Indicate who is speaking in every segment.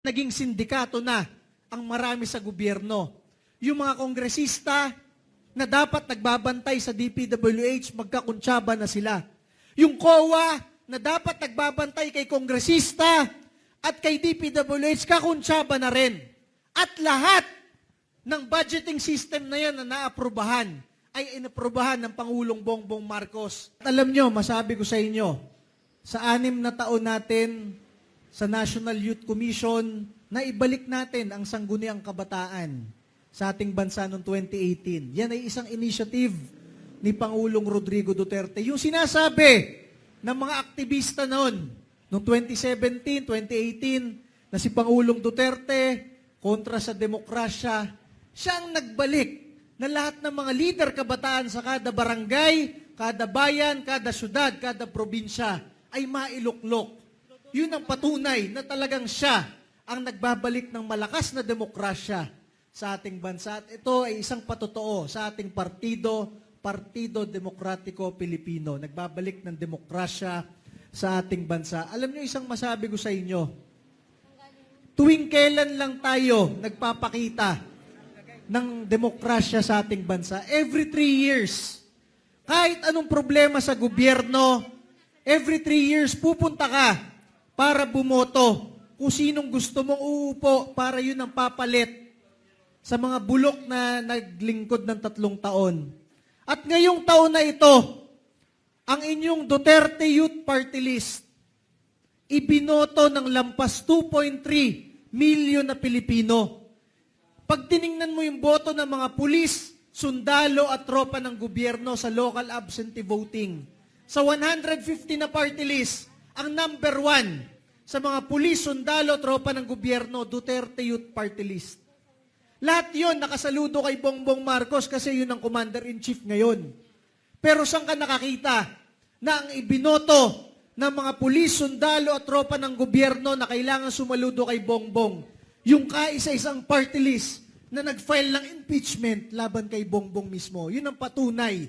Speaker 1: naging sindikato na ang marami sa gobyerno. Yung mga kongresista na dapat nagbabantay sa DPWH, magkakuntsaba na sila. Yung COA na dapat nagbabantay kay kongresista at kay DPWH, kakuntsaba na rin. At lahat ng budgeting system na yan na naaprubahan ay inaprubahan ng Pangulong Bongbong Marcos. At alam nyo, masabi ko sa inyo, sa 6 na taon natin sa National Youth Commission, na ibalik natin ang sangguniang kabataan sa ating bansa noong 2018. Yan ay isang initiative ni Pangulong Rodrigo Duterte. Yung sinasabi ng mga aktivista noon, noong 2017, 2018, na si Pangulong Duterte kontra sa demokrasya, siya ang nagbalik na lahat ng mga leader kabataan sa kada barangay, kada bayan, kada syudad, kada probinsya ay mailuklok. Yun ang patunay na talagang siya ang nagbabalik ng malakas na demokrasya sa ating bansa. At ito ay isang patotoo sa ating partido, Partido Demokratiko Pilipino. Nagbabalik ng demokrasya sa ating bansa. Alam niyo, isang masabi ko sa inyo, tuwing kailan lang tayo nagpapakita ng demokrasya sa ating bansa? Every 3 years. Kahit anong problema sa gobyerno, every 3 years pupunta ka para bumoto kung sinong gusto mong uupo para yun ang papalit sa mga bulok na naglingkod ng 3 taon. At ngayong taon na ito, ang inyong Duterte Youth Party List, ibinoto ng lampas 2.3 milyon na Pilipino. Pag tiningnan mo yung boto ng mga pulis, sundalo at tropa ng gobyerno sa local absentee voting, sa 150 na party list, ang number 1 sa mga pulis, sundalo, tropa ng gobyerno, Duterte Youth Party List. Lahat yon nakasaludo kay Bongbong Marcos kasi yun ang commander-in-chief ngayon. Pero saan ka nakakita na ang ibinoto ng mga pulis, sundalo at tropa ng gobyerno na kailangan sumaludo kay Bongbong, yung kaisa-isang party list na nag-file ng impeachment laban kay Bongbong mismo. Yun ang patunay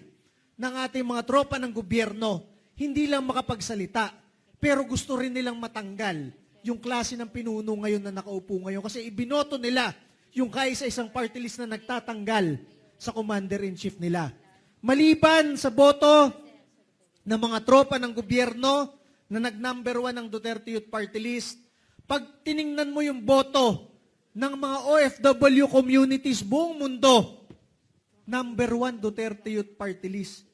Speaker 1: ng ating mga tropa ng gobyerno. Hindi lang makapagsalita, pero gusto rin nilang matanggal yung klase ng pinuno ngayon na nakaupo ngayon kasi ibinoto nila yung kaisa-isang party list na nagtatanggal sa commander-in-chief nila. Maliban sa boto ng mga tropa ng gobyerno na nag-number 1 ng Duterte Youth Party List, pag tiningnan mo yung boto ng mga OFW communities buong mundo, number 1 Duterte Youth Party List.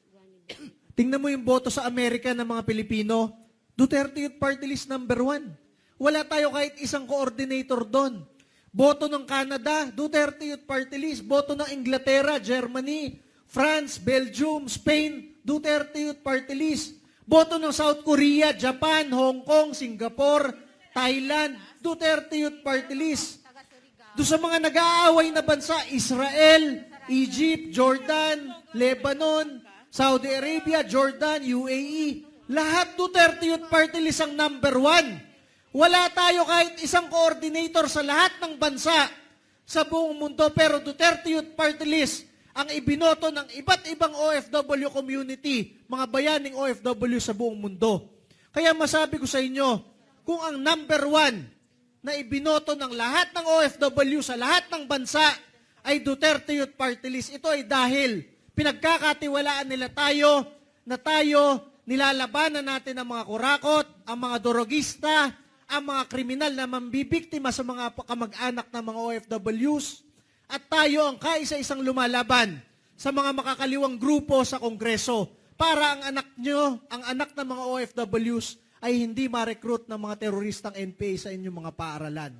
Speaker 1: Tingnan mo yung boto sa Amerika ng mga Pilipino, Duterte Youth Party List number 1. Wala tayo kahit isang coordinator doon. Boto ng Canada, Duterte Youth Party List. Boto ng Inglaterra, Germany, France, Belgium, Spain, Duterte Youth Party List. Boto ng South Korea, Japan, Hong Kong, Singapore, Thailand, Duterte Youth Party List. Doon sa mga nag-aaway na bansa, Israel, Egypt, Jordan, Lebanon, Saudi Arabia, Jordan, UAE, lahat Duterte Youth Party List ang number 1. Wala tayo kahit isang coordinator sa lahat ng bansa sa buong mundo, pero Duterte Youth Party List ang ibinoto ng iba't ibang OFW community, mga bayaning OFW sa buong mundo. Kaya masabi ko sa inyo, kung ang number 1 na ibinoto ng lahat ng OFW sa lahat ng bansa ay Duterte Youth Party List, ito ay dahil pinagkakatiwalaan nila tayo na tayo nilalabanan natin ang mga kurakot, ang mga dorogista, ang mga kriminal na mambibiktima sa mga kamag-anak ng mga OFWs, at tayo ang kaisa-isang lumalaban sa mga makakaliwang grupo sa Kongreso para ang anak nyo, ang anak ng mga OFWs ay hindi ma-recruit ng mga teroristang NPA sa inyong mga paaralan.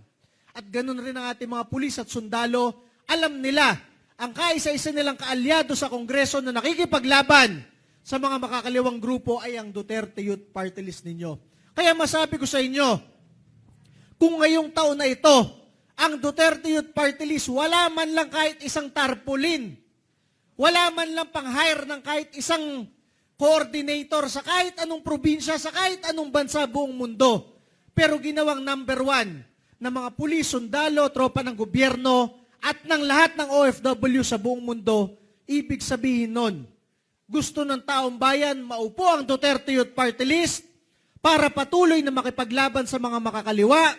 Speaker 1: At ganun rin ang ating mga pulis at sundalo, alam nila ang kaisa-isa nilang kaalyado sa Kongreso na nakikipaglaban sa mga makakaliwang grupo ay ang Duterte Youth Party List ninyo. Kaya masabi ko sa inyo, kung ngayong taon na ito, ang Duterte Youth Party List, wala man lang kahit isang tarpaulin, wala man lang pang-hire ng kahit isang coordinator sa kahit anong probinsya, sa kahit anong bansa buong mundo, pero ginawang number 1 ng mga pulis, sundalo, tropa ng gobyerno, at ng lahat ng OFW sa buong mundo, ibig sabihin nun, gusto ng taong bayan maupo ang Duterte Youth Party List para patuloy na makipaglaban sa mga makakaliwa,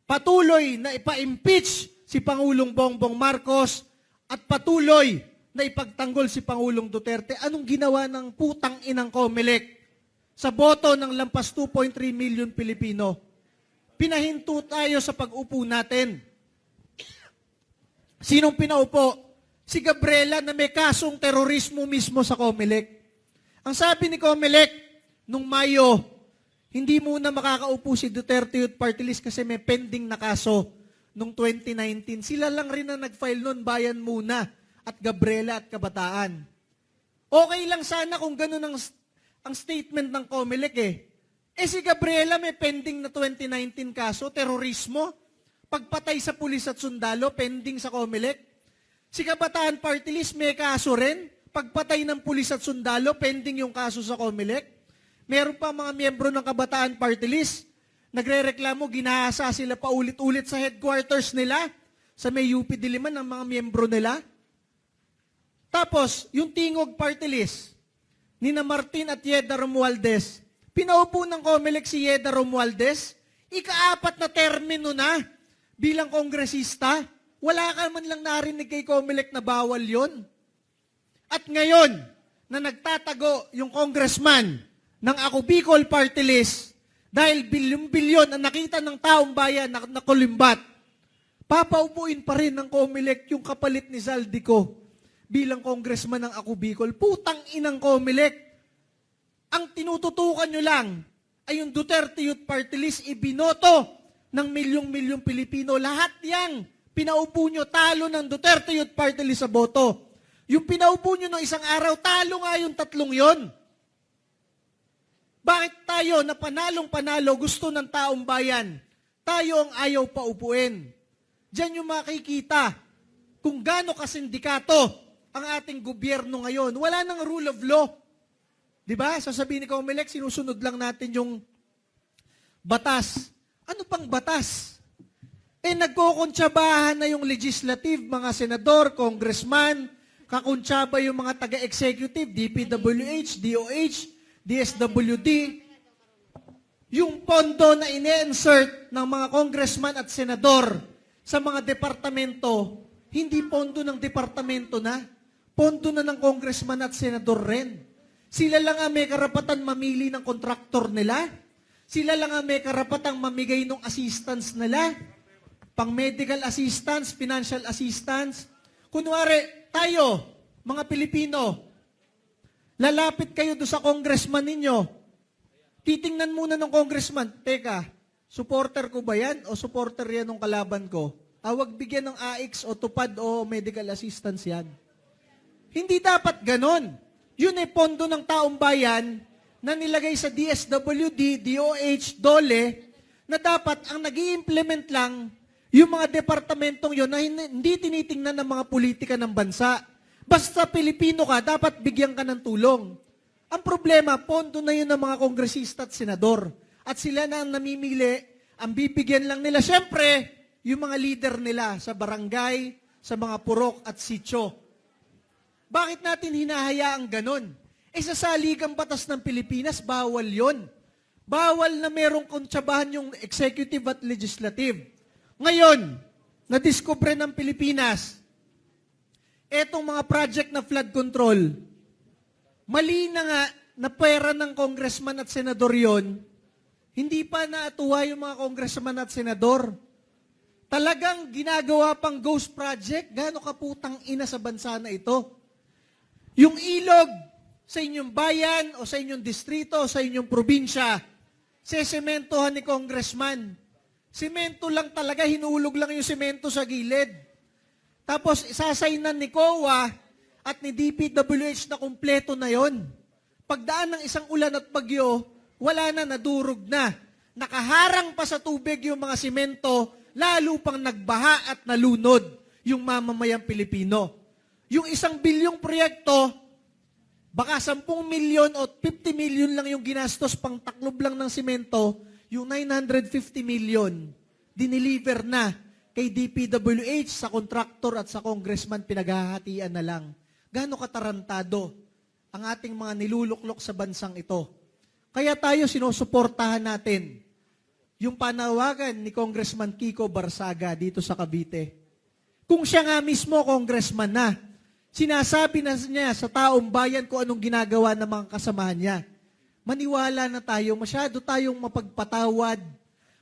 Speaker 1: patuloy na ipa-impeach si Pangulong Bongbong Marcos at patuloy na ipagtanggol si Pangulong Duterte, anong ginawa ng putang inang COMELEC sa boto ng lampas 2.3 million Pilipino? Pinahinto tayo sa pag-upo natin. Sinong pinaupo? Si Gabriela na may kasong terorismo mismo sa COMELEC. Ang sabi ni COMELEC nung Mayo, hindi muna makakaupo si Duterte Youth Party List kasi may pending na kaso nung 2019. Sila lang rin ang nag-file nun, Bayan Muna at Gabriela at Kabataan. Okay lang sana kung ganun ang statement ng COMELEC eh. Si Gabriela may pending na 2019 kaso, terorismo, pagpatay sa pulis at sundalo, pending sa COMELEC. Si Kabataan Party List may kaso rin, pagpatay ng pulis at sundalo, pending yung kaso sa COMELEC. Meron pa mga miyembro ng Kabataan Party List, nagrereklamo, ginahasa sila pa ulit-ulit sa headquarters nila, sa may UP Diliman ng mga miyembro nila. Tapos, yung Tingog Party List, nina Martin at Yeda Romualdez, pinaupo ng COMELEC si Yeda Romualdez, ika-4 na termino na bilang kongresista, wala ka man lang narinig kay COMELEC na bawal yon. At ngayon, na nagtatago yung congressman ng Ako Bicol Party List, dahil bilyon-bilyon ang nakita ng taong bayan na nakulimbat, papaupuin pa rin ng COMELEC yung kapalit ni Zaldico bilang congressman ng Ako Bicol. Putang inang COMELEC. Ang tinututukan nyo lang ay yung Duterte Youth Party List ibinoto ng milyong-milyong Pilipino. Lahat yang pinaupo nyo, talo ng Duterte Youth Party List sa boto. Yung pinaupo nyo ng isang araw, talo nga yung tatlong yon. Bakit tayo na panalong-panalo gusto ng taong bayan? Tayo ang ayaw paupuin. Diyan yung makikita kung gaano kasindikato ang ating gobyerno ngayon. Wala nang rule of law. Diba? Sasabihin ni COMELEC, sinusunod lang natin yung batas. Ano pang batas? Nagkukuntsabahan na yung legislative, mga senador, congressman, kakuntsaba yung mga taga-executive, DPWH, DOH, DSWD. Yung pondo na ine-insert ng mga congressman at senador sa mga departamento, hindi pondo ng departamento na, pondo na ng congressman at senador rin. Sila lang ang may karapatan mamili ng kontraktor nila. Sila lang ang may karapatang mamigay ng assistance nila. Pang medical assistance, financial assistance. Kunwari, tayo, mga Pilipino, lalapit kayo doon sa congressman ninyo. Titingnan muna ng congressman, teka, supporter ko ba yan o supporter yan ng kalaban ko? Wag bigyan ng AX o tupad o medical assistance yan. Hindi dapat ganon. Yun ay pondo ng taong bayan na nilagay sa DSWD, DOH, DOLE, na dapat ang nag-i-implement lang yung mga departamentong yun na hindi tinitingnan ng mga politika ng bansa. Basta Pilipino ka, dapat bigyan ka ng tulong. Ang problema, pondo na yun ng mga kongresista at senador. At sila na ang namimili, ang bibigyan lang nila. Siyempre, yung mga leader nila sa barangay, sa mga purok at sityo. Bakit natin hinahayaang ganon? Sa saligang batas ng Pilipinas, bawal yon. Bawal na merong kontsabahan yung executive at legislative. Ngayon, nadiskubre ng Pilipinas, etong mga project na flood control, mali na nga na pera ng congressman at senador yon, hindi pa naatuwa yung mga congressman at senador. Talagang ginagawa pang ghost project, gaano kaputang ina sa bansa na ito. Yung ilog sa inyong bayan o sa inyong distrito o sa inyong probinsya, sesementohan ni congressman. Semento lang talaga, hinulog lang yung semento sa gilid. Tapos sasaynan ni COA at ni DPWH na kumpleto na yon. Pagdaan ng isang ulan at bagyo, wala na, nadurog na. Nakaharang pa sa tubig yung mga semento, lalo pang nagbaha at nalunod yung mamamayang Pilipino. Yung 1 bilyong proyekto, baka 10 milyon o 50 milyon lang yung ginastos pang taklob lang ng semento, yung 950 million, dineliver na kay DPWH sa kontraktor at sa congressman, pinaghahatian na lang. Gaano katarantado ang ating mga niluluklok sa bansang ito. Kaya tayo sinusuportahan natin yung panawagan ni Congressman Kiko Barsaga dito sa Cavite. Kung siya nga mismo congressman na, sinasabi na niya sa taong bayan kung anong ginagawa ng mga kasamahan niya. Maniwala na tayo, masyado tayong mapagpatawad,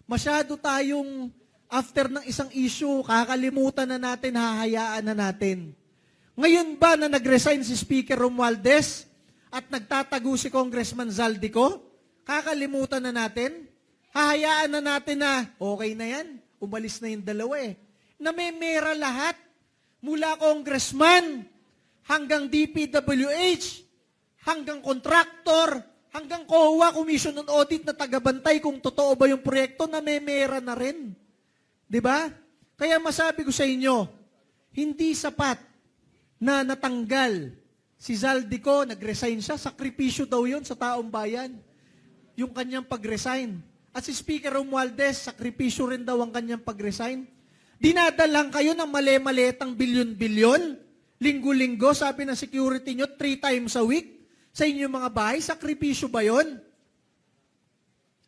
Speaker 1: masyado tayong after ng isang issue, kakalimutan na natin, hahayaan na natin. Ngayon ba na nag-resign si Speaker Romualdez at nagtatago si Congressman Zaldico, kakalimutan na natin? Hahayaan na natin na okay na yan, umalis na yung dalawa eh. Namemera lahat, mula congressman, hanggang DPWH, hanggang contractor, hanggang COA, Commission on Audit na tagabantay kung totoo ba yung proyekto, namemera na rin. Diba? Kaya masabi ko sa inyo, hindi sapat na natanggal si Zaldico, nag-resign siya, sakripisyo daw yun sa taong bayan, yung kanyang pag-resign. At si Speaker Romualdez, sakripisyo rin daw ang kanyang pag-resign. Dinadalang kayo ng mali-malitang bilyon-bilyon, linggo-linggo, sabi ng security nyo, 3 times a week, sa inyong mga bahay, sakripisyo ba yun?